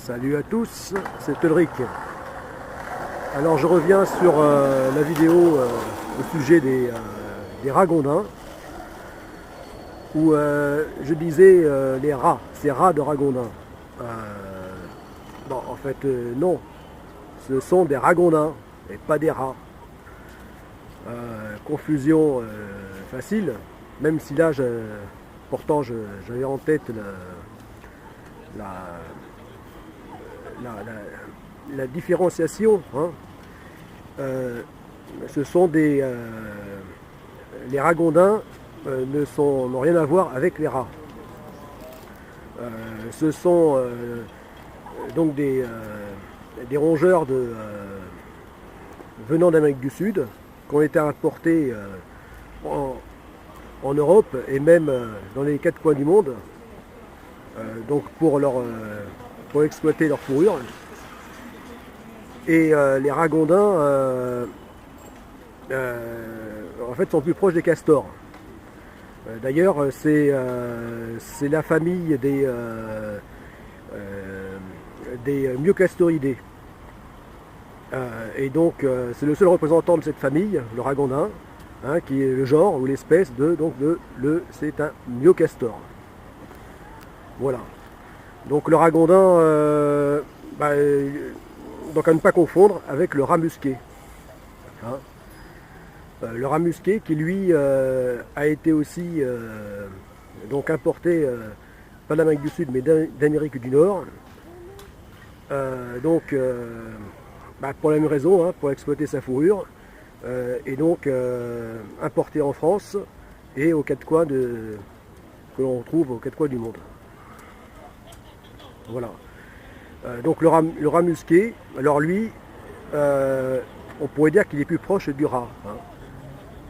Salut à tous, c'est Ulrich. Alors je reviens sur la vidéo au sujet des ragondins, où je disais les rats, ces rats de ragondins. Bon, en fait, non, ce sont des ragondins et pas des rats. Confusion facile, même si là, pourtant j'avais en tête la différenciation. Hein. Ce sont les ragondins n'ont rien à voir avec les rats. Ce sont donc des rongeurs venant d'Amérique du Sud qui ont été importés en Europe et même dans les quatre coins du monde, donc pour exploiter leur fourrure. Et les ragondins en fait sont plus proches des castors. D'ailleurs c'est la famille des Myocastoridés. Et donc c'est le seul représentant de cette famille, le ragondin, hein, qui est le genre ou l'espèce c'est un myocastor. Voilà. Donc le ragondin, donc à ne pas confondre avec le rat musqué. Hein. Le rat musqué qui lui a été aussi donc importé, pas d'Amérique du Sud mais d'Amérique du Nord. Pour la même raison, hein, pour exploiter sa fourrure, et donc importé en France et aux quatre coins que l'on retrouve aux quatre coins du monde. Voilà. Donc le rat musqué, alors lui, on pourrait dire qu'il est plus proche du rat. Hein.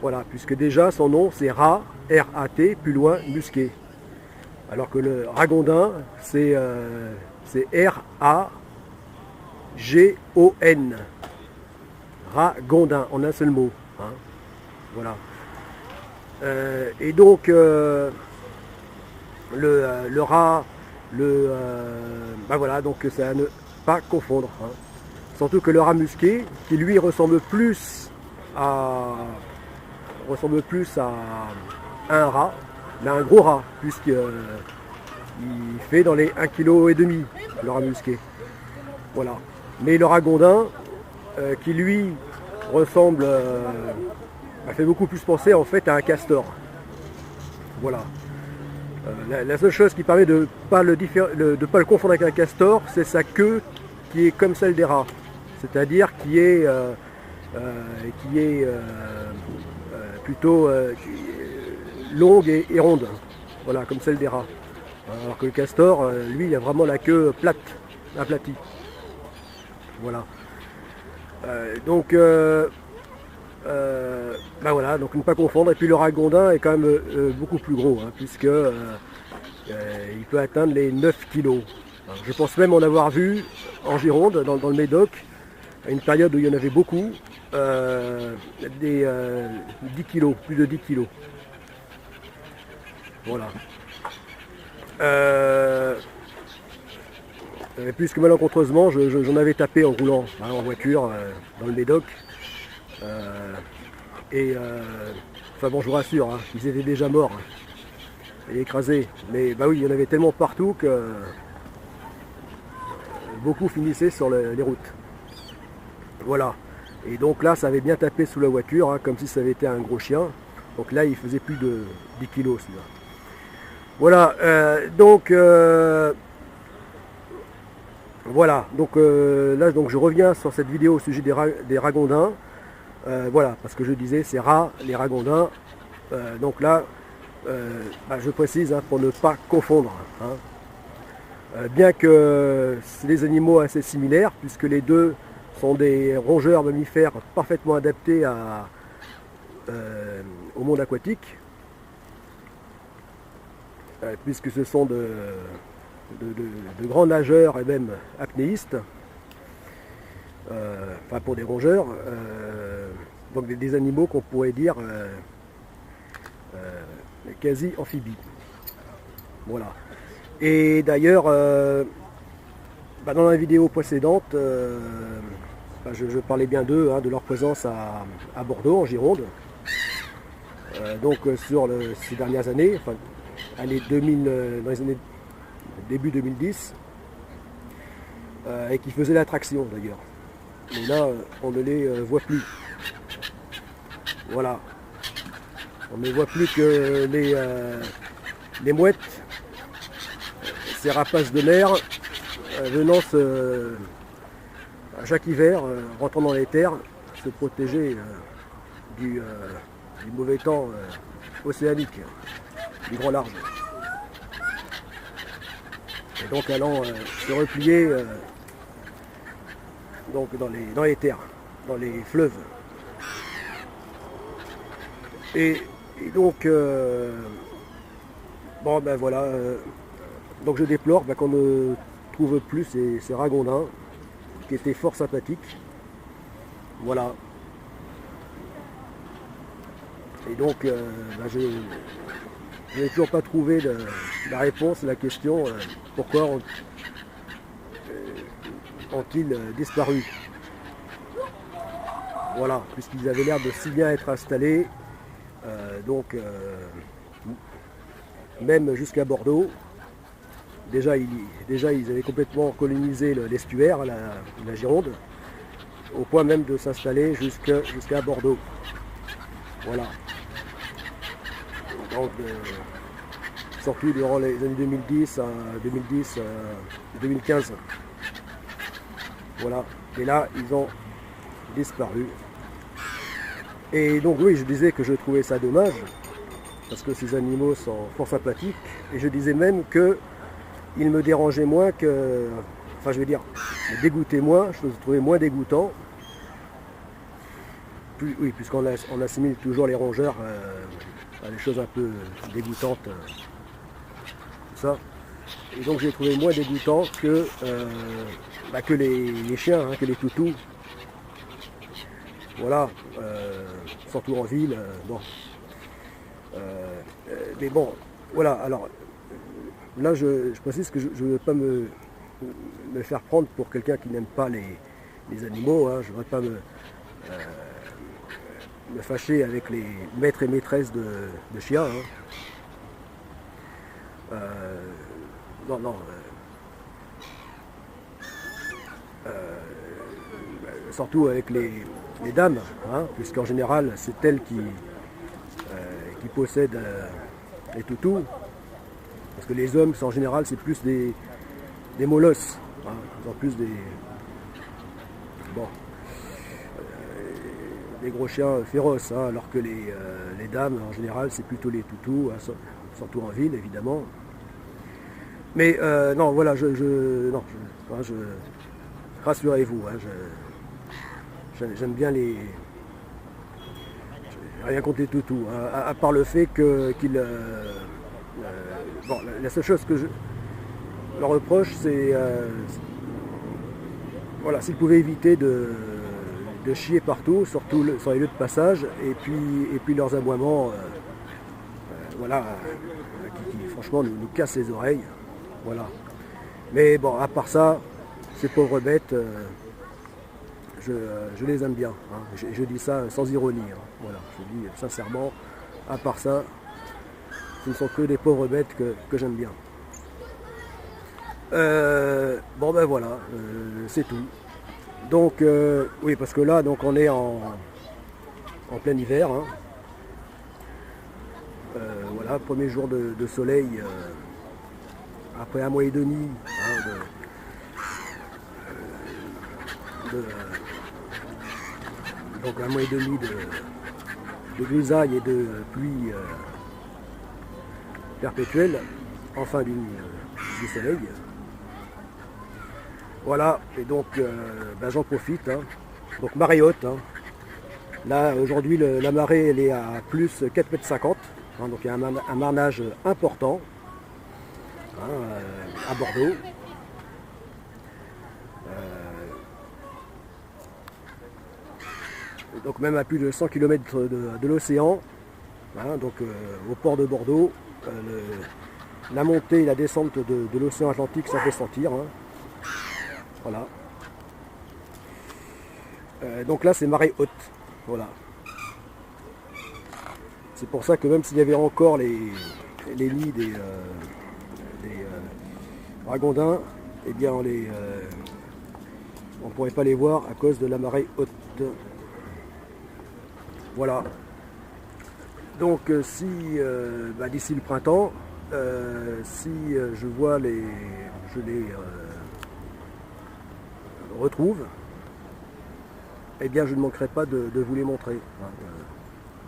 Voilà, puisque déjà son nom c'est rat, R-A-T, plus loin musqué. Alors que le ragondin, c'est R-A-G-O-N. Ragondin, en un seul mot. Hein. Voilà. Et donc le rat, voilà, donc c'est à ne pas confondre. Hein. Surtout que le rat musqué, qui lui ressemble plus à un rat, mais un gros rat, puisqu'il fait dans les 1,5 kg, le rat musqué. Voilà. Mais le ragondin, qui lui ressemble, fait beaucoup plus penser en fait à un castor. Voilà. La seule chose qui permet de ne pas le confondre avec un castor, c'est sa queue qui est comme celle des rats. C'est-à-dire qui est plutôt longue et ronde. Voilà, comme celle des rats. Alors que le castor, lui, il a vraiment la queue plate, aplatie. Voilà. Voilà, donc ne pas confondre. Et puis le ragondin est quand même beaucoup plus gros, hein, puisque il peut atteindre les 9 kg. Je pense même en avoir vu en Gironde, dans le Médoc, à une période où il y en avait beaucoup, des 10 kg, plus de 10 kg. Voilà. Puisque malencontreusement, j'en avais tapé en roulant, hein, en voiture, dans le Médoc. Enfin bon, je vous rassure, hein, ils étaient déjà morts et écrasés. Mais bah oui, il y en avait tellement partout que beaucoup finissaient sur les routes. Voilà. Et donc là, ça avait bien tapé sous la voiture, hein, comme si ça avait été un gros chien. Donc là, il faisait plus de 10 kilos celui-là. Voilà. Voilà. Donc là, je reviens sur cette vidéo au sujet des ragondins. Voilà, parce que je disais, c'est rats, les ragondins. Donc là, je précise, hein, pour ne pas confondre. Hein. Bien que c'est des animaux assez similaires, puisque les deux sont des rongeurs mammifères parfaitement adaptés au monde aquatique, puisque ce sont de grands nageurs et même apnéistes, pour des rongeurs, donc des animaux qu'on pourrait dire quasi amphibies. Voilà. Et d'ailleurs, Dans la vidéo précédente, je parlais bien d'eux, de leur présence à Bordeaux, en Gironde. Donc sur ces dernières années, enfin, années 2000, dans les années début 2010, et qui faisaient l'attraction d'ailleurs. Mais là, on ne les voit plus. Voilà. On ne voit plus que les mouettes, ces rapaces de mer, venant à chaque hiver, rentrant dans les terres, se protéger du mauvais temps océanique, du grand large. Et donc allant se replier donc dans les terres, dans les fleuves. Et donc, bon ben voilà, donc je déplore qu'on ne trouve plus ces ragondins qui étaient fort sympathiques. Voilà. Et donc, je n'ai toujours pas trouvé la réponse à la question pourquoi ont-ils disparu. Voilà, puisqu'ils avaient l'air de si bien être installés, même jusqu'à Bordeaux. Déjà, ils avaient complètement colonisé l'estuaire, la Gironde, au point même de s'installer jusqu'à Bordeaux. Voilà. Donc, surtout durant les années 2010 à 2015. Voilà. Et là, ils ont disparu. Et donc oui, je disais que je trouvais ça dommage, parce que ces animaux sont fort sympathiques, et je disais même que ils me dérangeaient moins que... Enfin, je veux dire, me dégoûtaient moins, je les trouvais moins dégoûtants. Oui, puisqu'on assimile toujours les rongeurs à des choses un peu dégoûtantes. Tout ça. Et donc, je les trouvais moins dégoûtants que les chiens, que les toutous. Voilà, surtout en ville. Bon. Mais bon, voilà, alors... Là, je précise que je ne veux pas me faire prendre pour quelqu'un qui n'aime pas les animaux. Je ne voudrais pas me fâcher avec les maîtres et maîtresses de chiens. Non. Surtout avec les dames, puisqu'en général, c'est elles qui possèdent les toutous. Parce que les hommes, en général, c'est plus des molosses. Ils ont plus des gros chiens féroces, alors que les dames, en général, c'est plutôt les toutous, surtout en ville, évidemment. Mais non, voilà, rassurez-vous, j'aime bien les... Rien contre les toutous, à part le fait qu'ils... la seule chose que je leur reproche, c'est voilà, s'ils pouvaient éviter de chier partout, surtout sur les lieux de passage, et puis leurs aboiements, voilà, qui franchement nous cassent les oreilles, voilà. Mais bon, à part ça, ces pauvres bêtes, je les aime bien. Je dis ça sans ironie. Voilà, je dis sincèrement, à part ça, ce ne sont que des pauvres bêtes que j'aime bien. Bon ben voilà, c'est tout. Donc oui, parce que là, donc on est en plein hiver. Voilà, premier jour de soleil après un mois et demi donc un mois et demi de grisaille et de pluie perpétuelle, enfin du soleil. Voilà, et donc j'en profite. Donc marée haute. Là aujourd'hui la marée elle est à plus 4,50 m. Donc il y a un marnage important à Bordeaux. Donc même à plus de 100 km de l'océan, donc au port de Bordeaux, la montée et la descente de l'océan Atlantique, ça fait sentir. Voilà. Donc là c'est marée haute. Voilà. C'est pour ça que même s'il y avait encore les nids des ragondins, eh bien on ne pourrait pas les voir à cause de la marée haute. Voilà. Donc si d'ici le printemps, si je vois je les retrouve, eh bien je ne manquerai pas de vous les montrer.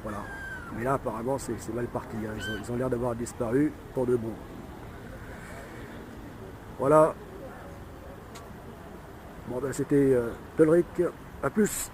Voilà. Mais là apparemment c'est mal parti, hein. Ils ont l'air d'avoir disparu pour de bon. Voilà. Bon ben c'était Tolric, à plus.